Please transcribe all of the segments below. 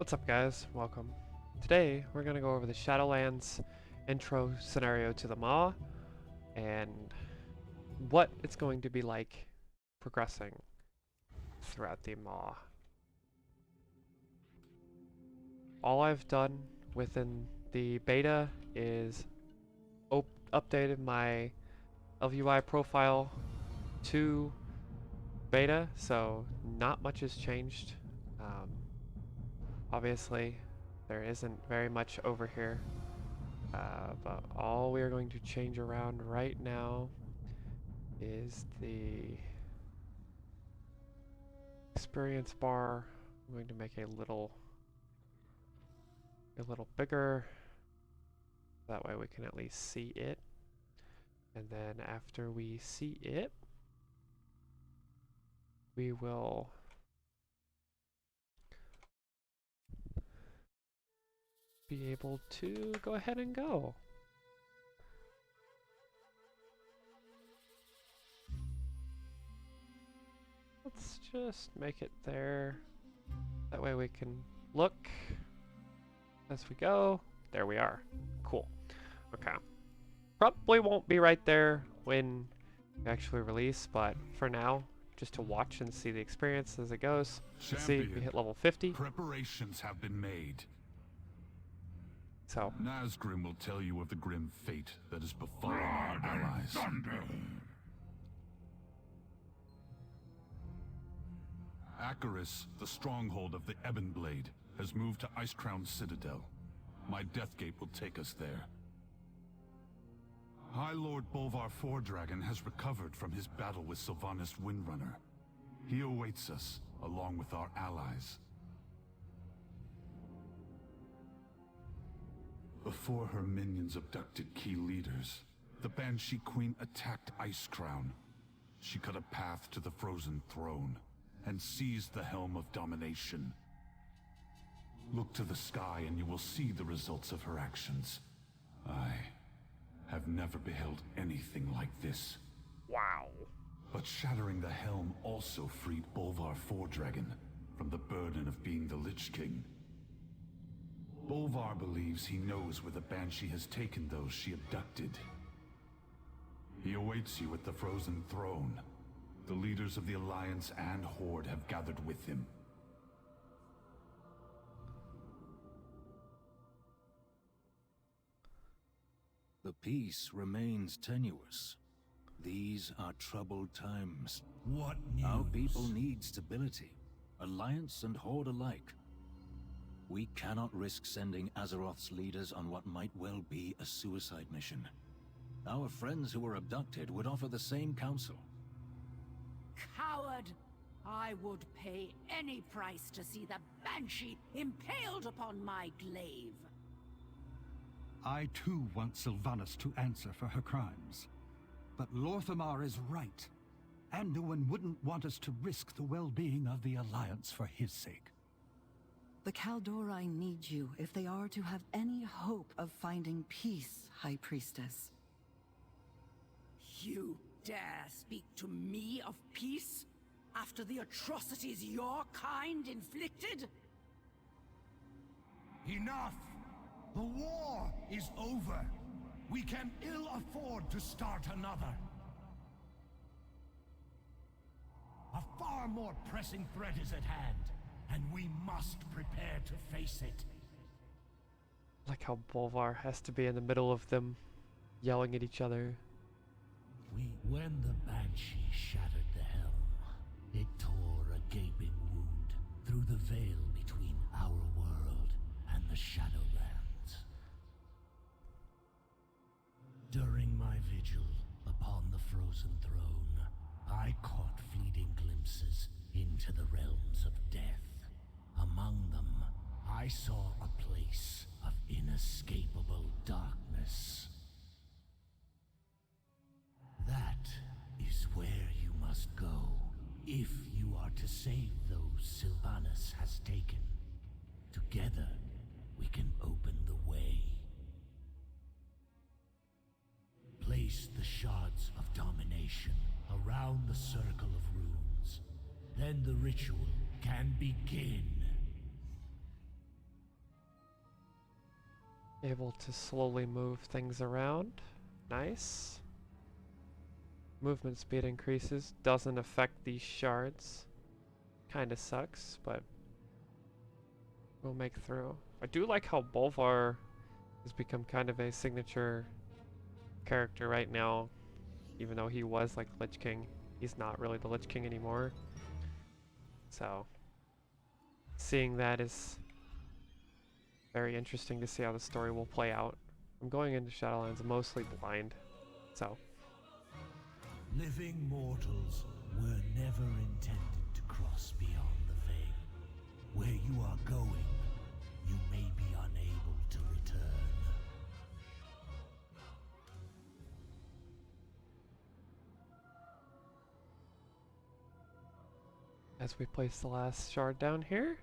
What's up, guys? Welcome. Today we're going to go over the Shadowlands intro scenario to the Maw and what it's going to be like progressing throughout the Maw. All I've done within the beta is updated my LVUI profile to beta, so not much has changed. Obviously, there isn't very much over here, but all we are going to change around right now is the experience bar. I'm going to make a little bigger, that way we can at least see it. And then after we see it, we will be able to go ahead and go. Let's just make it there. That way we can look as we go. There we are. Cool. Okay. Probably won't be right there when we actually release, but for now, just to watch and see the experience as it goes. See, we hit level 50. Preparations have been made. So Nazgrim will tell you of the grim fate that has befallen our allies. Acaris, the stronghold of the Ebonblade, has moved to Icecrown Citadel. My Deathgate will take us there. High Lord Bolvar Fordragon has recovered from his battle with Sylvanas Windrunner. He awaits us, along with our allies. Before her minions abducted key leaders, the Banshee Queen attacked Icecrown. She cut a path to the Frozen Throne, and seized the helm of domination. Look to the sky and you will see the results of her actions. I have never beheld anything like this. wow. But shattering the helm also freed Bolvar Fordragon from the burden of being the Lich King. Bolvar believes he knows where the Banshee has taken those she abducted. He awaits you at the Frozen Throne. The leaders of the Alliance and Horde have gathered with him. The peace remains tenuous. These are troubled times. What news? Our people need stability, Alliance and Horde alike. We cannot risk sending Azeroth's leaders on what might well be a suicide mission. Our friends who were abducted would offer the same counsel. Coward! I would pay any price to see the Banshee impaled upon my glaive. I too want Sylvanas to answer for her crimes. But Lorthamar is right. Anduin wouldn't want us to risk the well-being of the Alliance for his sake. The Kaldori need you if they are to have any hope of finding peace, High Priestess. You dare speak to me of peace after the atrocities your kind inflicted? Enough! The war is over. We can ill afford to start another. A far more pressing threat is at hand, and we must prepare to face it. Like how Bolvar has to be in the middle of them, yelling at each other. When the Banshee shattered the helm, it tore a gaping wound through the veil between our world and the Shadowlands. During my vigil upon the Frozen Throne, I caught fleeting glimpses into the realms of death. Among them, I saw a place of inescapable darkness. That is where you must go, if you are to save those Sylvanas has taken. Together, we can open the way. Place the shards of domination around the circle of runes. Then the ritual can begin. Able to slowly move things around. Nice. Movement speed increases. Doesn't affect these shards. Kinda sucks, but we'll make through. I do like how Bolvar has become kind of a signature character right now. Even though he was like Lich King, he's not really the Lich King anymore. So, seeing that is very interesting to see how the story will play out. I'm going into Shadowlands mostly blind, so. Living mortals were never intended to cross beyond the veil. Where you are going, you may be unable to return. As we place the last shard down here.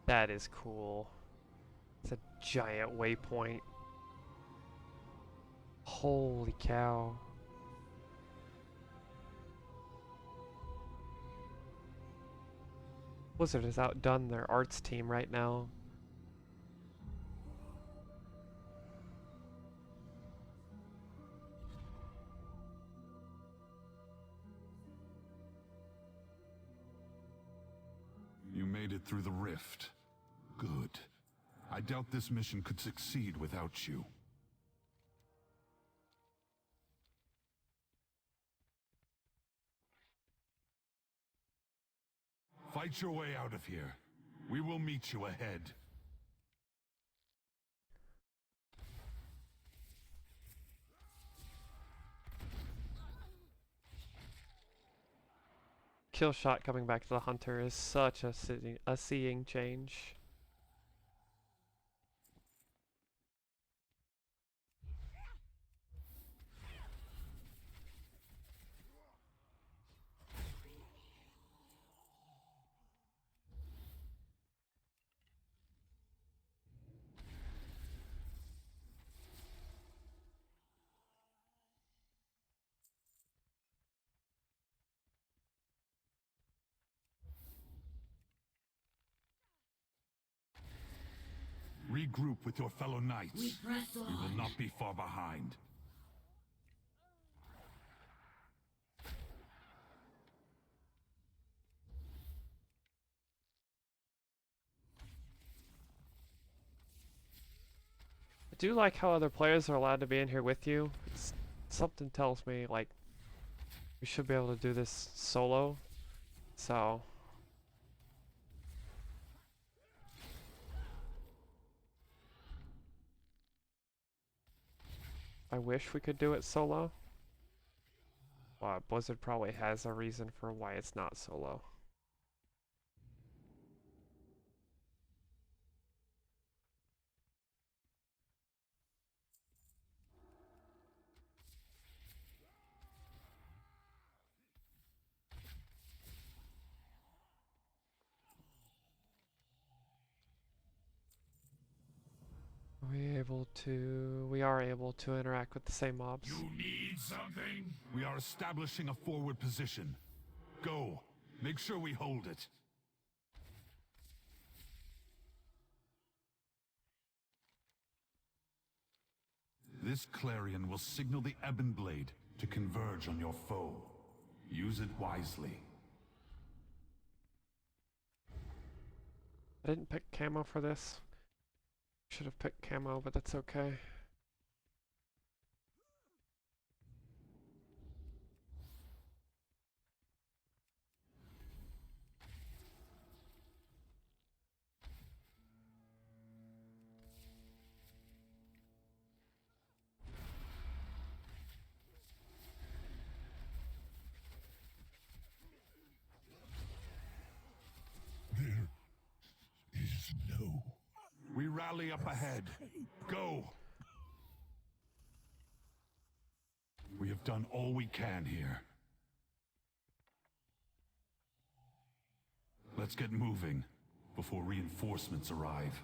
That is cool. It's a giant waypoint. Holy cow. Blizzard has outdone their arts team right now. You made it through the rift. Good. I doubt this mission could succeed without you. Fight your way out of here. We will meet you ahead. Kill shot coming back to the hunter is such a seeing change. Regroup with your fellow knights. We press on. We will not be far behind. I do like how other players are allowed to be in here with you. Something tells me like we should be able to do this solo. So I wish we could do it solo. Well, Blizzard probably has a reason for why it's not solo. We are able to interact with the same mobs. You need something? We are establishing a forward position. Go. Make sure we hold it. This clarion will signal the Ebon Blade to converge on your foe. Use it wisely. I didn't pick camo for this. Should have picked camo, but that's okay. There is no... We rally up ahead. Go! We have done all we can here. Let's get moving before reinforcements arrive.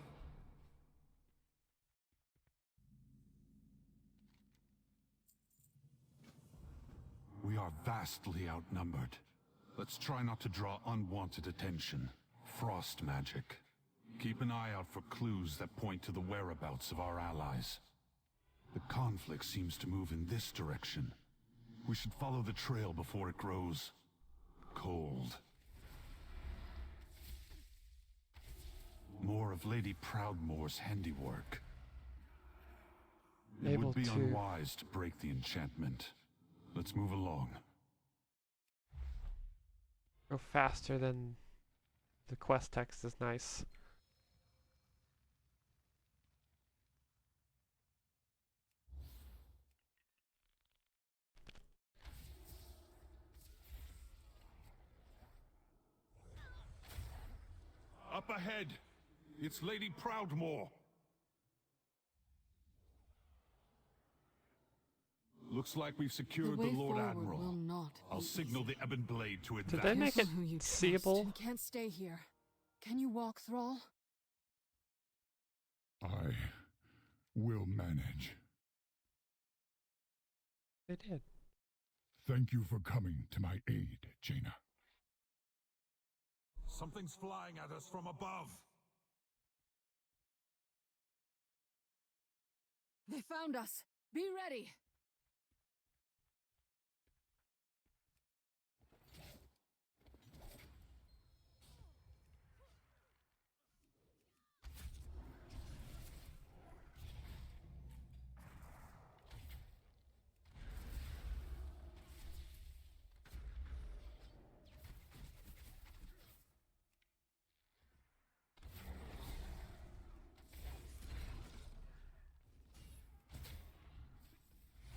We are vastly outnumbered. Let's try not to draw unwanted attention. Frost magic. Keep an eye out for clues that point to the whereabouts of our allies. The conflict seems to move in this direction. We should follow the trail before it grows cold. More of Lady Proudmoore's handiwork. It would be unwise to break the enchantment. Let's move along. Go faster than the quest text is nice. Up ahead! It's Lady Proudmoore! Looks like we've secured the Lord Admiral. I'll signal the Ebon Blade to advance. Did they make it seeable? You can't stay here. Can you walk, Thrall? I will manage. They did. Thank you for coming to my aid, Jaina. Something's flying at us from above. They found us. Be ready.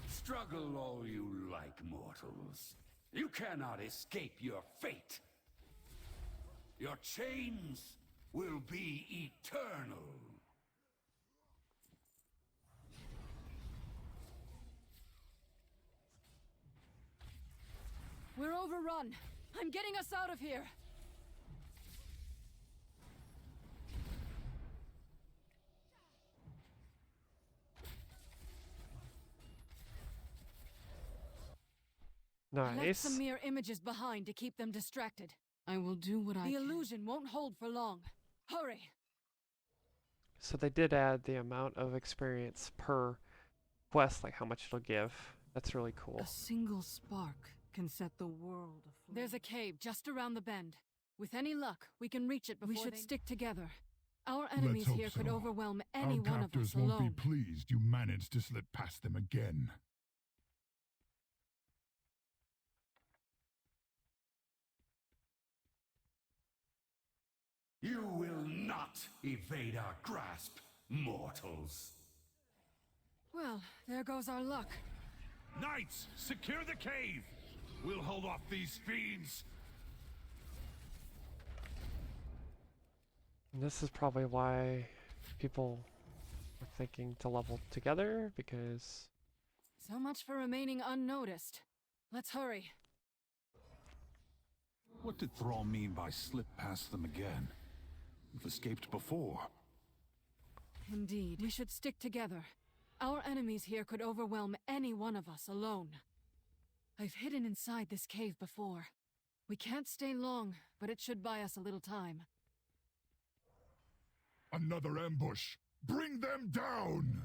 Struggle all you like, mortals. You cannot escape your fate. Your chains will be eternal. We're overrun. I'm getting us out of here. I left some mere images behind to keep them distracted. I will do what I can. The illusion won't hold for long. Hurry! So they did add the amount of experience per quest, like how much it'll give. That's really cool. A single spark can set the world aflame. There's a cave just around the bend. With any luck, we can reach it before we should stick together. Our enemies here could overwhelm any one of us alone. Our captors won't be pleased you managed to slip past them again. You will not evade our grasp, mortals. Well, there goes our luck. Knights, secure the cave! We'll hold off these fiends! And this is probably why people are thinking to level together, because... So much for remaining unnoticed. Let's hurry. What did Thrall mean by slip past them again? We've escaped before. Indeed. We should stick together. Our enemies here could overwhelm any one of us alone. I've hidden inside this cave before. We can't stay long, but it should buy us a little time. Another ambush! Bring them down!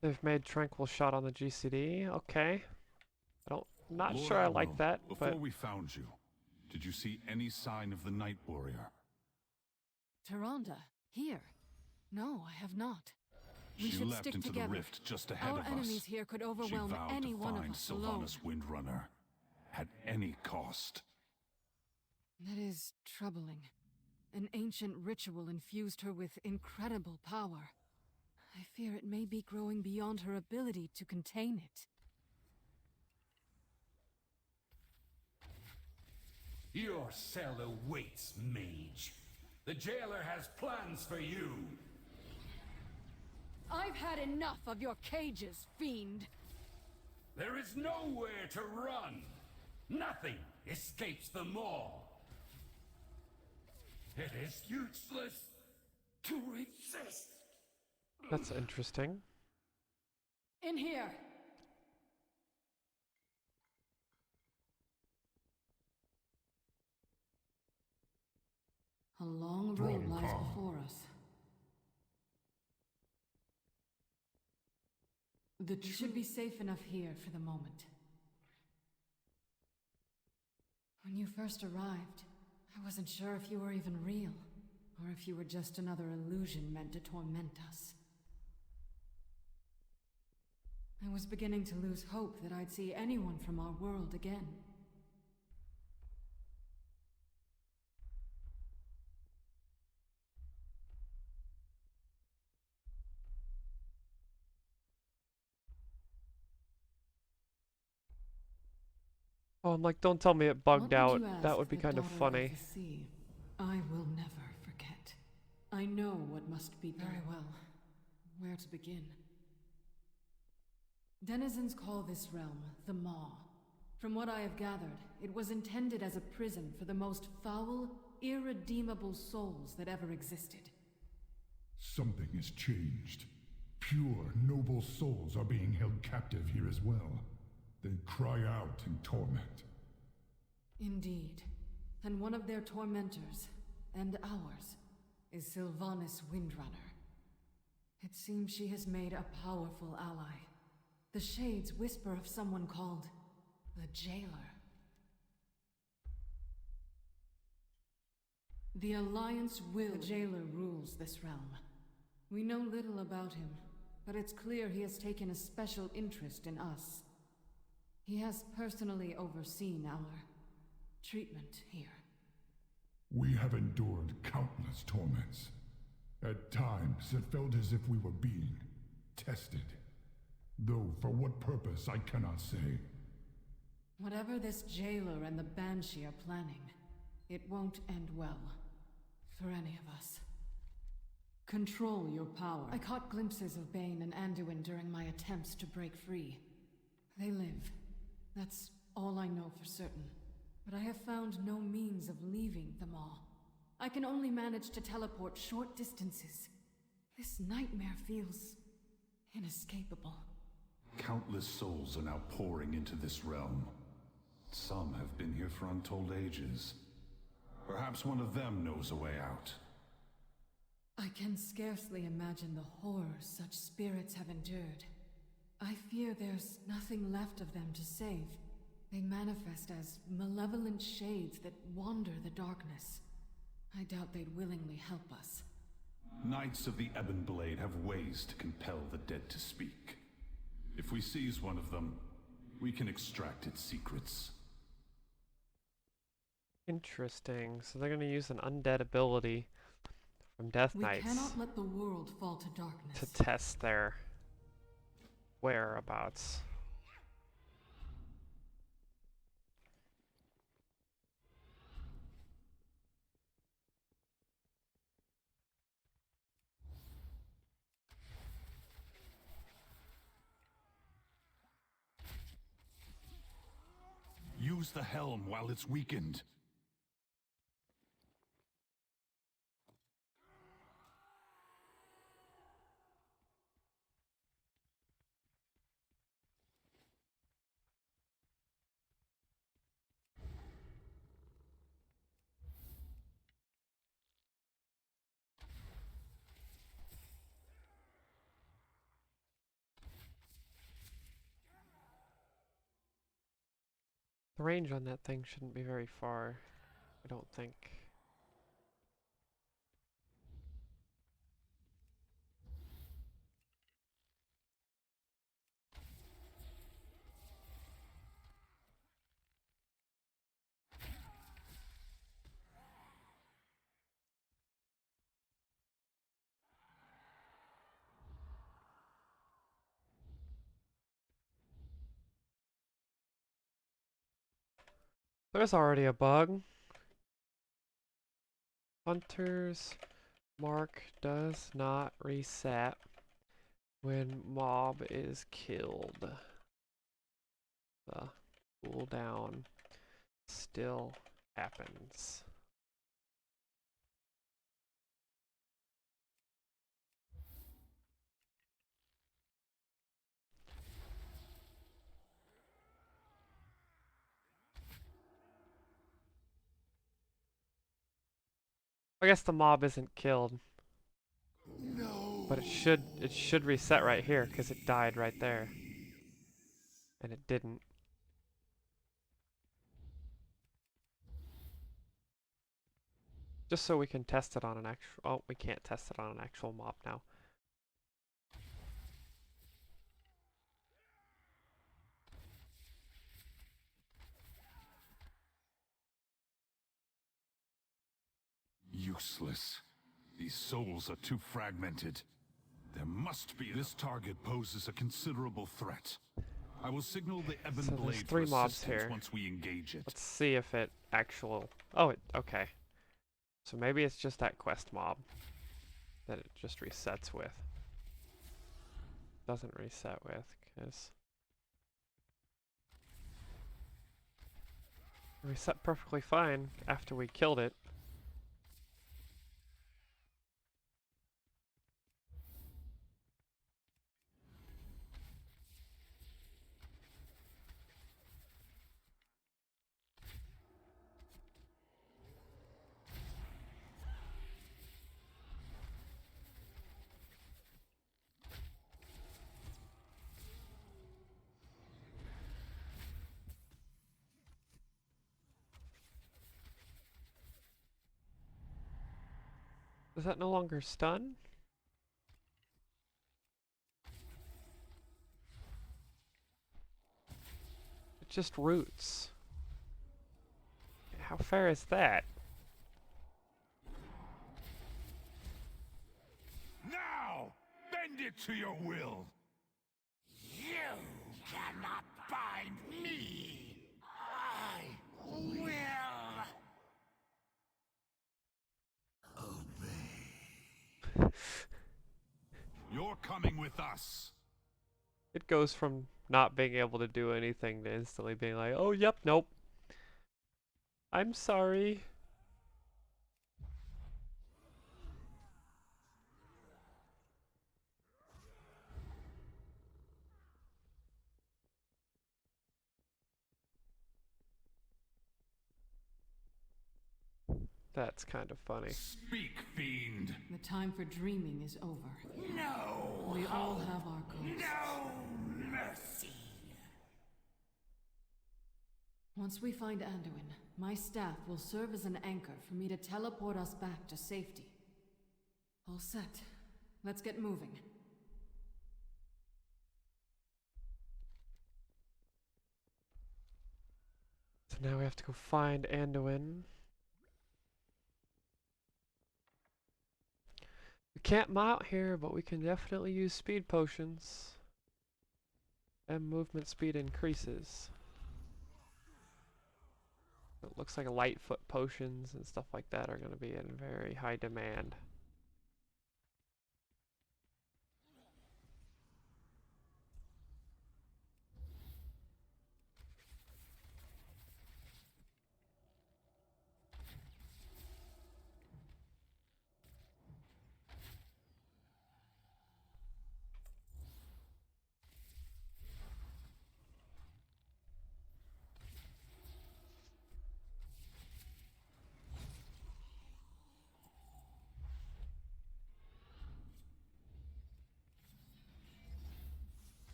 They've made Tranquil Shot on the GCD. Okay. Not Lord sure I Admiral, like that, before but... we found you, did you see any sign of the Night Warrior? Tyrande, here? No, I have not. We She should left stick into together. the rift just ahead Our of us. enemies here could overwhelm She vowed any to one of find us alone. Sylvanas Windrunner, at any cost. That is troubling. An ancient ritual infused her with incredible power. I fear it may be growing beyond her ability to contain it. Your cell awaits, mage. The jailer has plans for you. I've had enough of your cages, fiend. There is nowhere to run. Nothing escapes the Maw. It is useless to resist. That's interesting. In here! A long road lies before us. You should be safe enough here for the moment. When you first arrived, I wasn't sure if you were even real, or if you were just another illusion meant to torment us. I was beginning to lose hope that I'd see anyone from our world again. Oh, I'm like, don't tell me it bugged out. That would be kind of Daughter funny. of the sea? I will never forget. I know what must be done. Very well. Where to begin? Denizens call this realm the Maw. From what I have gathered, it was intended as a prison for the most foul, irredeemable souls that ever existed. Something has changed. Pure, noble souls are being held captive here as well. They cry out in torment. Indeed. And one of their tormentors, and ours, is Sylvanas Windrunner. It seems she has made a powerful ally. The Shades whisper of someone called the Jailer. The Alliance will. The Jailer rules this realm. We know little about him, but it's clear he has taken a special interest in us. He has personally overseen our treatment here. We have endured countless torments. At times, it felt as if we were being tested. Though for what purpose, I cannot say. Whatever this Jailer and the Banshee are planning, it won't end well. For any of us. Control your power. I caught glimpses of Bane and Anduin during my attempts to break free. They live. That's all I know for certain. But I have found no means of leaving them all. I can only manage to teleport short distances. This nightmare feels inescapable. Countless souls are now pouring into this realm. Some have been here for untold ages. Perhaps one of them knows a way out. I can scarcely imagine the horrors such spirits have endured. I fear there's nothing left of them to save. They manifest as malevolent shades that wander the darkness. I doubt they'd willingly help us. Knights of the Ebon Blade have ways to compel the dead to speak. If we seize one of them, we can extract its secrets. Interesting. So they're going to use an undead ability from Death Knights We cannot let the world fall to darkness. to test their whereabouts. Use the helm while it's weakened. The range on that thing shouldn't be very far, I don't think. There's already a bug. Hunter's mark does not reset when mob is killed. The cooldown still happens. I guess the mob isn't killed. No. But it should reset right here because it died right there. And it didn't. Just so we can test it on an actual... Oh, we can't test it on an actual mob now. Useless. These souls are too fragmented. There must be... This target poses a considerable threat. I will signal the Ebon So there's Blade three for mobs assistance here. once we engage it. Let's see if it actual... Oh, okay. So maybe it's just that quest mob that it just resets with. Doesn't reset with, because... It reset perfectly fine after we killed it. Is that no longer stun? It just roots. How fair is that? Now! Bend it to your will! You cannot bind me! I will obey. You're coming with us! It goes from not being able to do anything to instantly being like, oh, yep, nope. I'm sorry. That's kind of funny. Speak, fiend! The time for dreaming is over. No! We all have our goals. No mercy! Once we find Anduin, my staff will serve as an anchor for me to teleport us back to safety. All set. Let's get moving. So now we have to go find Anduin. We can't mount here, but we can definitely use speed potions. And movement speed increases. It looks like lightfoot potions and stuff like that are going to be in very high demand.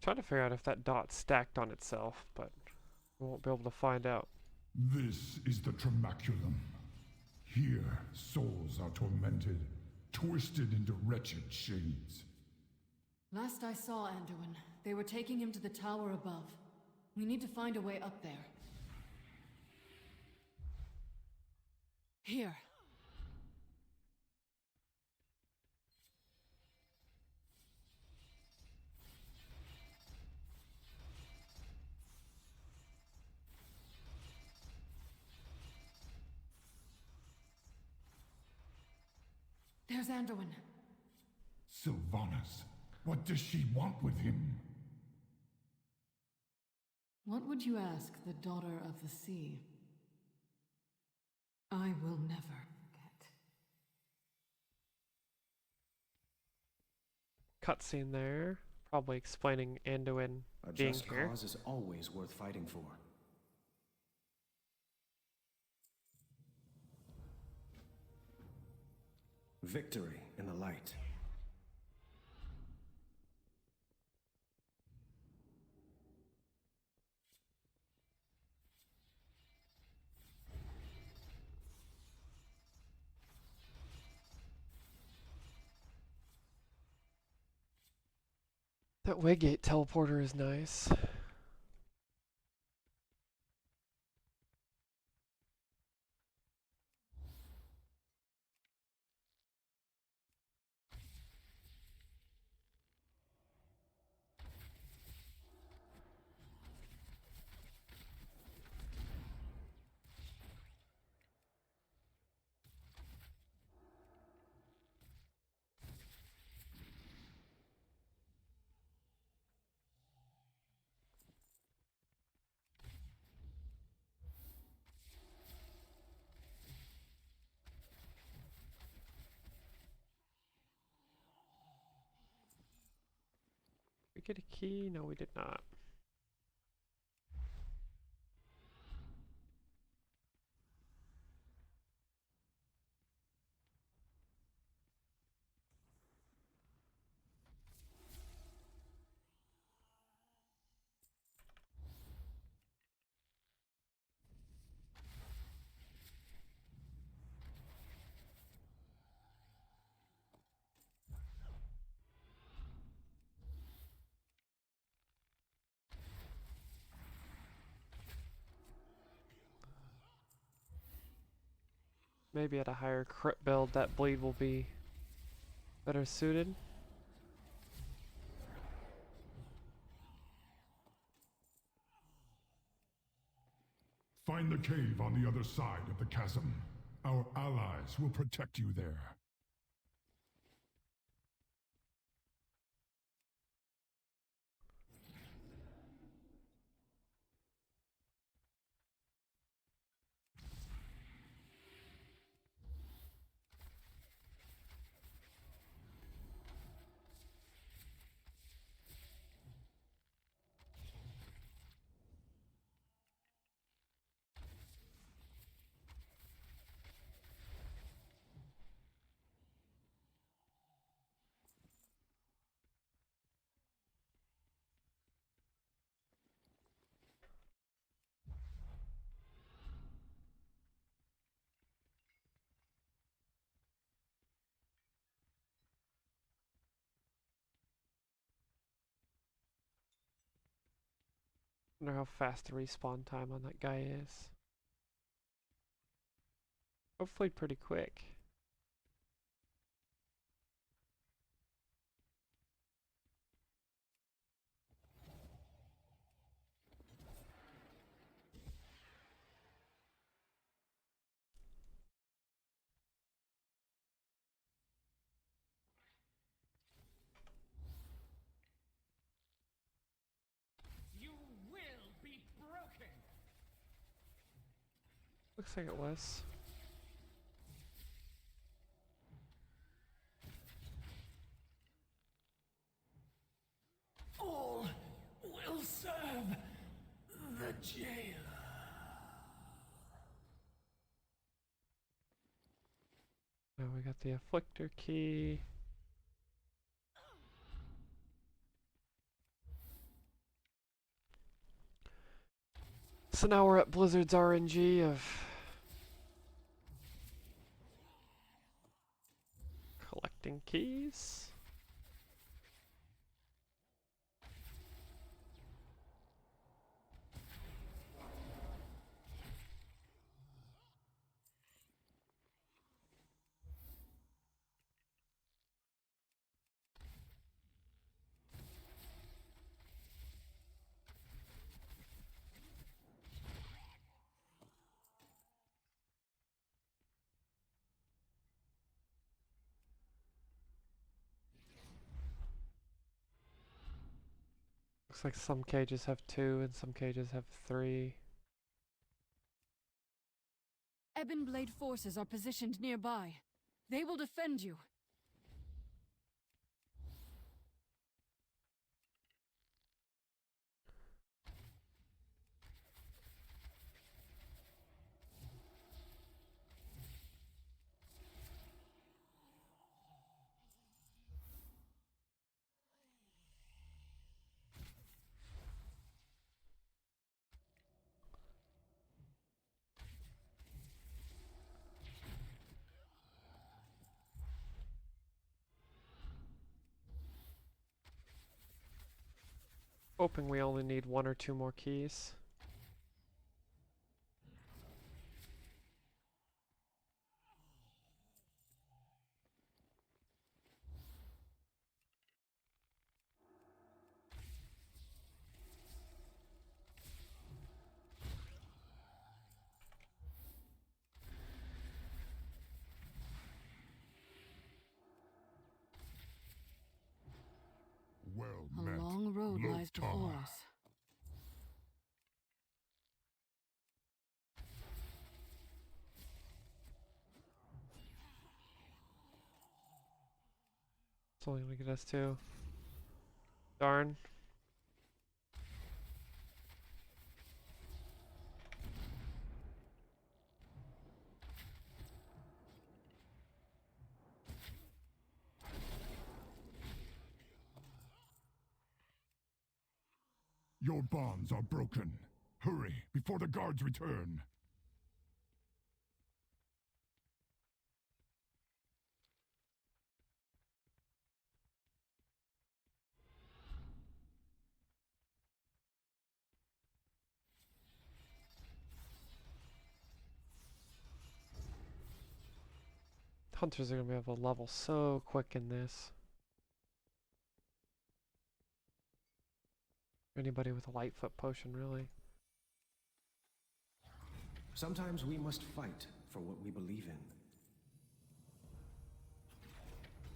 Trying to figure out if that dot stacked on itself, but we won't be able to find out. This is the Tremaculum. Here, souls are tormented, twisted into wretched shades. Last I saw Anduin, they were taking him to the tower above. We need to find a way up there. Here. There's Anduin. Sylvanas, what does she want with him? What would you ask the daughter of the sea? I will never forget. Cutscene there, probably explaining Anduin A being just here. cause is always worth fighting for. Victory in the light. That Waygate teleporter is nice. Did we get a key? No, we did not. Maybe at a higher crit build, that bleed will be better suited. Find the cave on the other side of the chasm. Our allies will protect you there. Wonder how fast the respawn time on that guy is. Hopefully pretty quick. You will be broken. Looks like it was. All will serve the jailer. Now we got the afflictor key. So now we're at Blizzard's RNG of collecting keys. Looks like some cages have 2 and some cages have 3. Ebonblade forces are positioned nearby. They will defend you. Hoping we only need 1 or 2 more keys. Well A met, long road lies Lothar. before us. It's only gonna get us 2. Darn. Your bonds are broken. Hurry, before the guards return. Hunters are gonna be able to level so quick in this. Anybody with a Lightfoot potion, really. Sometimes we must fight for what we believe in.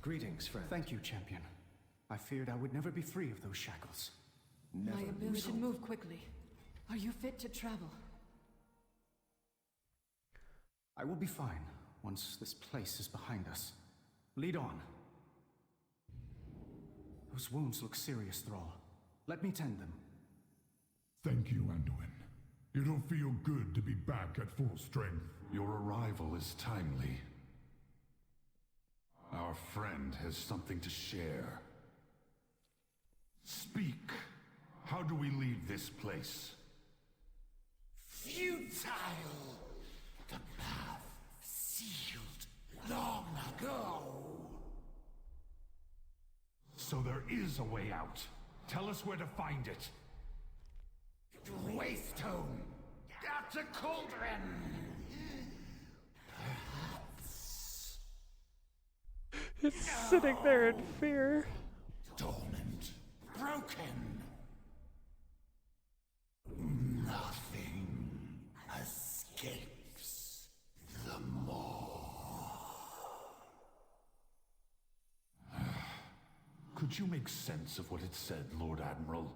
Greetings, friend. Thank you, champion. I feared I would never be free of those shackles. Never. We should move quickly. Are you fit to travel? I will be fine once this place is behind us. Lead on. Those wounds look serious, Thrall. Let me tend them. Thank you, Anduin. It'll feel good to be back at full strength. Your arrival is timely. Our friend has something to share. Speak. How do we leave this place? Futile! The path sealed long ago. So there is a way out. Tell us where to find it. Waystone! At the cauldron! It's sitting there in fear. Dormant. Broken. Nothing escapes the maw. Could you make sense of what it said, Lord Admiral?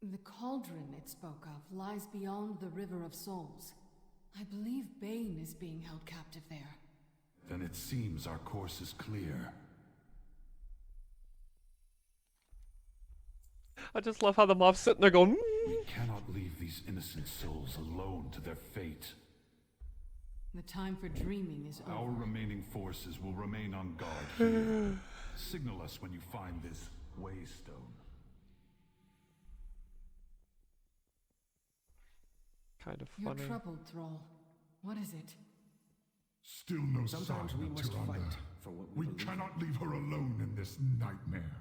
The cauldron it spoke of lies beyond the River of Souls. I believe Bane is being held captive there. Then it seems our course is clear. I just love how the mob's sitting there going, We cannot leave these innocent souls alone to their fate. The time for dreaming is over. Our remaining forces will remain on guard here. Signal us when you find this Waystone. Kind of You're funny. troubled, Thrall. What is it? Still no Sometimes sign we of must Tyrande. fight for what we believe in. cannot leave her alone in this nightmare.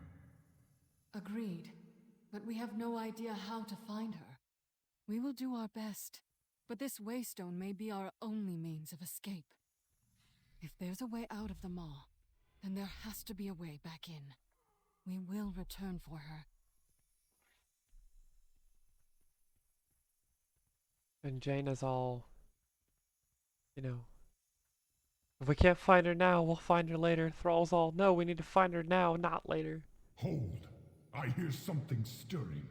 Agreed. But we have no idea how to find her. We will do our best, but this Waystone may be our only means of escape. If there's a way out of the maw, then there has to be a way back in. We will return for her. And Jaina's all, you know, if we can't find her now, we'll find her later. Thrall's all, no, we need to find her now, not later. Hold. I hear something stirring.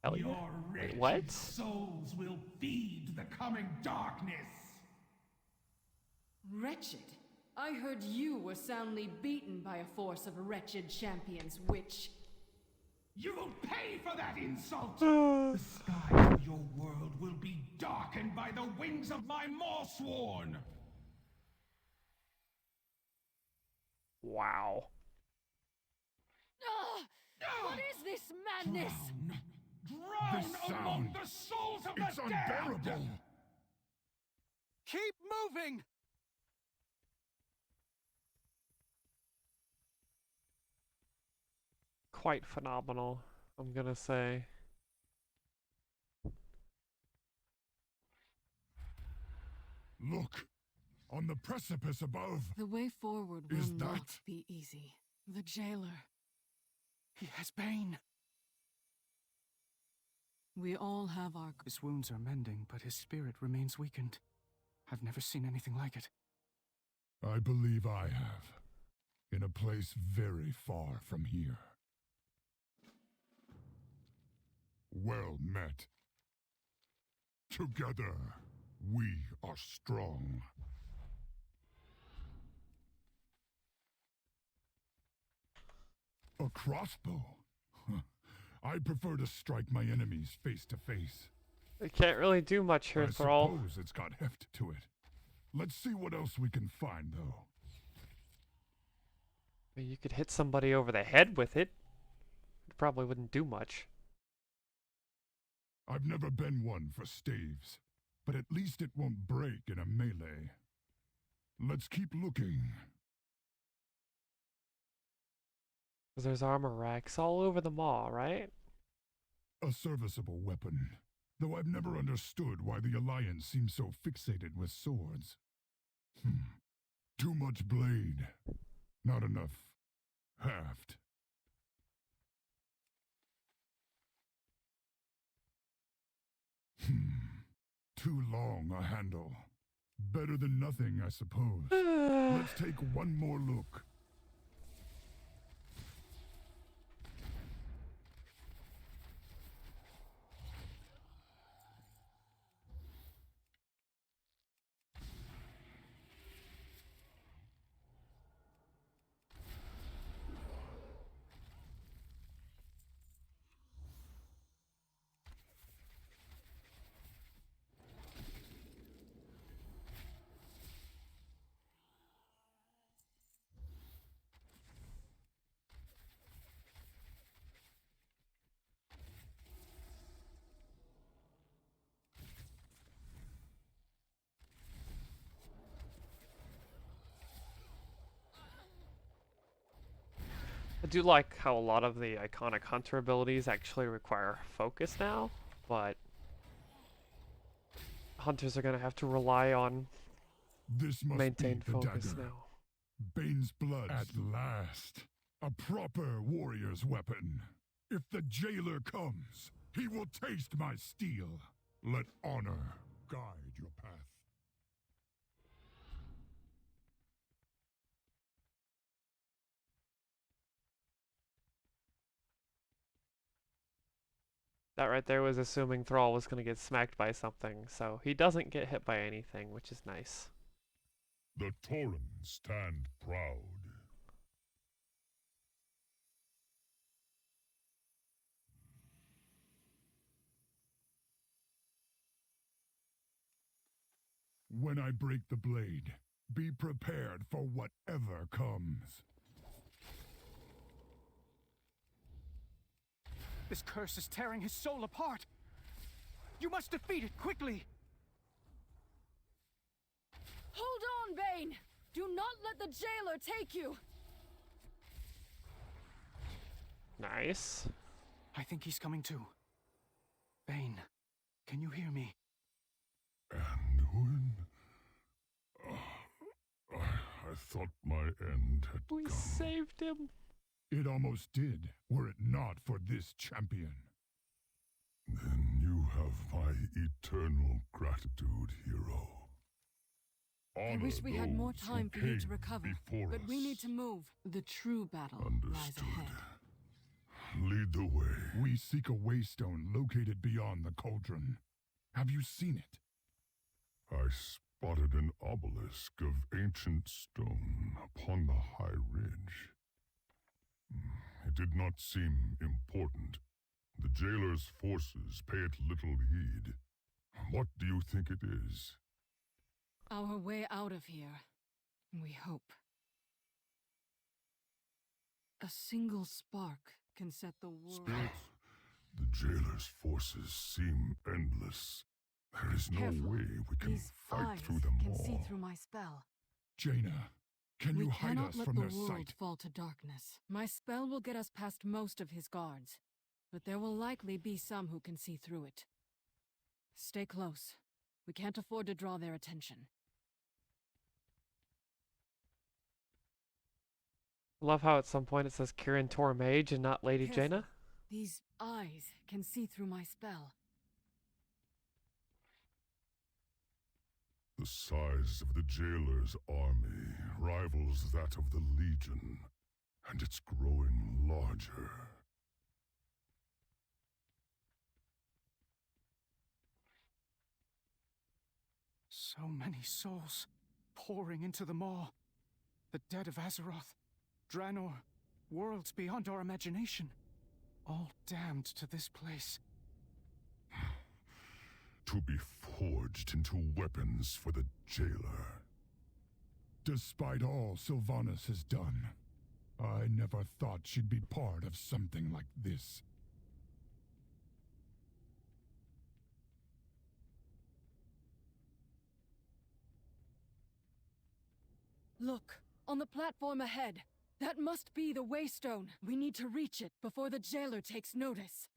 Hell yeah. Your wretched What? souls will feed the coming darkness. Wretched? I heard you were soundly beaten by a force of wretched champions, witch. You will pay for that insult! The skies of your world will be darkened by the wings of my Morsworn! Wow. What is this madness? Drown This among sound, the souls of it's the unbearable! damned! Keep moving! Quite phenomenal, I'm gonna say. Look! On the precipice above! The way forward will Is not that- be easy. The jailer. He has Bane. We all have our... His wounds are mending, but his spirit remains weakened. I've never seen anything like it. I believe I have. In a place very far from here. Well met. Together, we are strong. A crossbow? I prefer to strike my enemies face to face. I can't really do much here, I Thrall. suppose it's got heft to it. Let's see what else we can find, though. I mean, you could hit somebody over the head with it. It probably wouldn't do much. I've never been one for staves, but at least it won't break in a melee. Let's keep looking. 'Cause there's armor racks all over the mall, right? A serviceable weapon, though I've never understood why the Alliance seems so fixated with swords. Too much blade, not enough haft. Too long a handle. Better than nothing, I suppose. Let's take one more look. I do like how a lot of the iconic hunter abilities actually require focus now, but hunters are gonna have to rely on This must maintained be the focus dagger. now. Bane's blood at last. A proper warrior's weapon. If the jailer comes, he will taste my steel. Let honor guide your path. That right there was assuming Thrall was gonna get smacked by something, so he doesn't get hit by anything, which is nice. The Tauren stand proud. When I break the blade, be prepared for whatever comes. This curse is tearing his soul apart. You must defeat it quickly. Hold on, Bane! Do not let the jailer take you! Nice. I think he's coming too. Bane, can you hear me? Anduin? I thought my end had We come. saved him. It almost did, were it not for this champion. Then you have my eternal gratitude, hero. I Honor wish we had more those who time for you to came recover, before but we us. need to move. The true battle lies Understood. ahead. Lead the way. We seek a waystone located beyond the cauldron. Have you seen it? I spotted an obelisk of ancient stone upon the high ridge. It did not seem important. The jailer's forces pay it little heed. What do you think it is? Our way out of here, we hope. A single spark can set the world... Spirits? The jailer's forces seem endless. There is no Careful. way we can These fight eyes through them can all. see through my spell. Jaina, can you hide us from their We cannot let the world sight? fall to darkness. My spell will get us past most of his guards, but there will likely be some who can see through it. Stay close. We can't afford to draw their attention. Love how at some point it says Kirin Tor Mage and not Lady Careful. Jaina. These eyes can see through my spell. The size of the jailer's army rivals that of the Legion, and it's growing larger. So many souls pouring into the maw. The dead of Azeroth, Draenor, worlds beyond our imagination. All damned to this place. To be forged into weapons for the jailer. Despite all Sylvanas has done, I never thought she'd be part of something like this. Look, on the platform ahead. That must be the Waystone. We need to reach it before the jailer takes notice.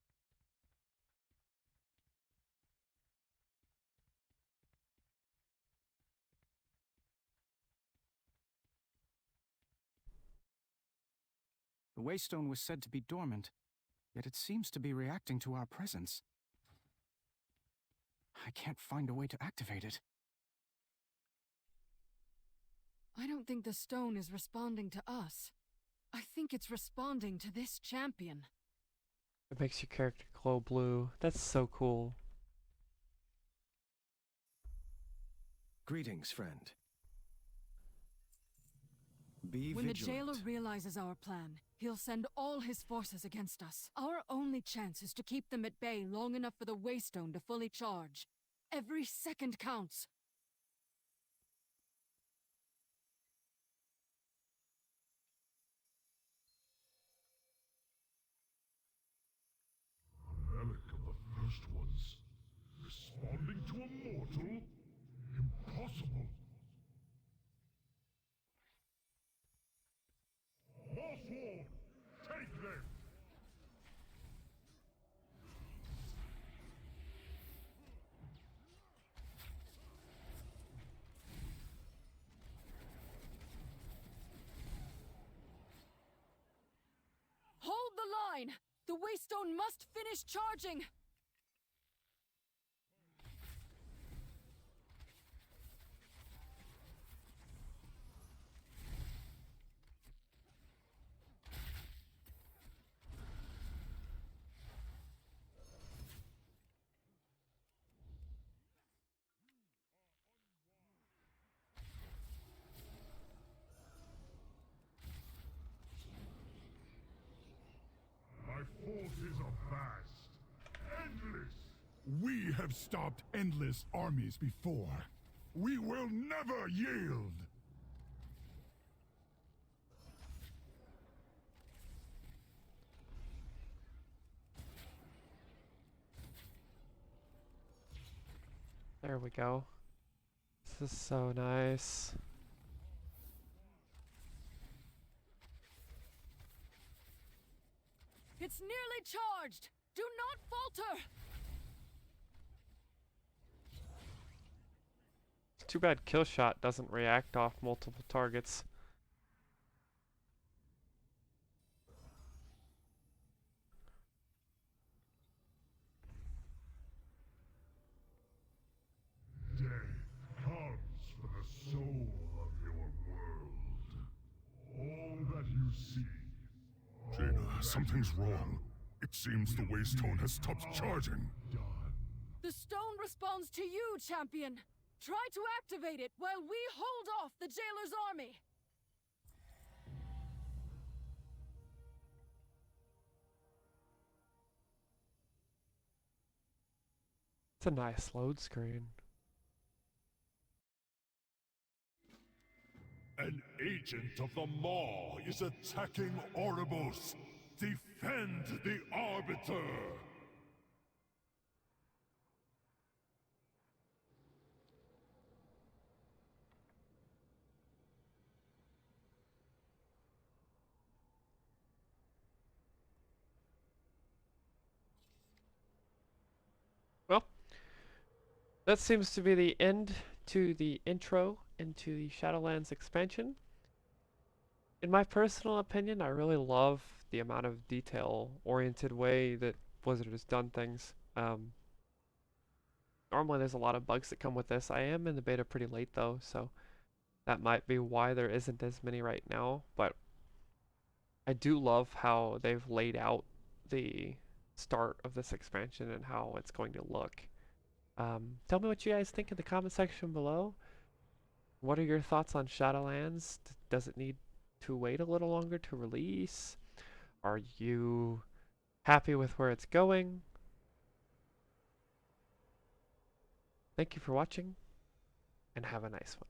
The Waystone was said to be dormant, yet it seems to be reacting to our presence. I can't find a way to activate it. I don't think the stone is responding to us. I think it's responding to this champion. It makes your character glow blue. That's so cool. Greetings, friend. Be When vigilant. the jailer realizes our plan, he'll send all his forces against us. Our only chance is to keep them at bay long enough for the Waystone to fully charge. Every second counts. Relic of the first ones. Responding to a mortal? Impossible. Mosswall! Take them! Hold the line! The Waystone must finish charging! My forces are vast, endless. We have stopped endless armies before. We will never yield. There we go. This is so nice. It's nearly charged! Do not falter! Too bad Killshot doesn't react off multiple targets. Death comes for the soul Something's wrong. It seems the Waystone has stopped charging. The stone responds to you, champion. Try to activate it while we hold off the Jailer's army. It's a nice load screen. An agent of the Maw is attacking Oribos. Defend the Arbiter! Well, that seems to be the end to the intro into the Shadowlands expansion. In my personal opinion, I really love the amount of detail-oriented way that Blizzard has done things. Normally there's a lot of bugs that come with this. I am in the beta pretty late though, so that might be why there isn't as many right now, but I do love how they've laid out the start of this expansion and how it's going to look. Tell me what you guys think in the comment section below. What are your thoughts on Shadowlands? Does it need to wait a little longer to release? Are you happy with where it's going? Thank you for watching, and have a nice one.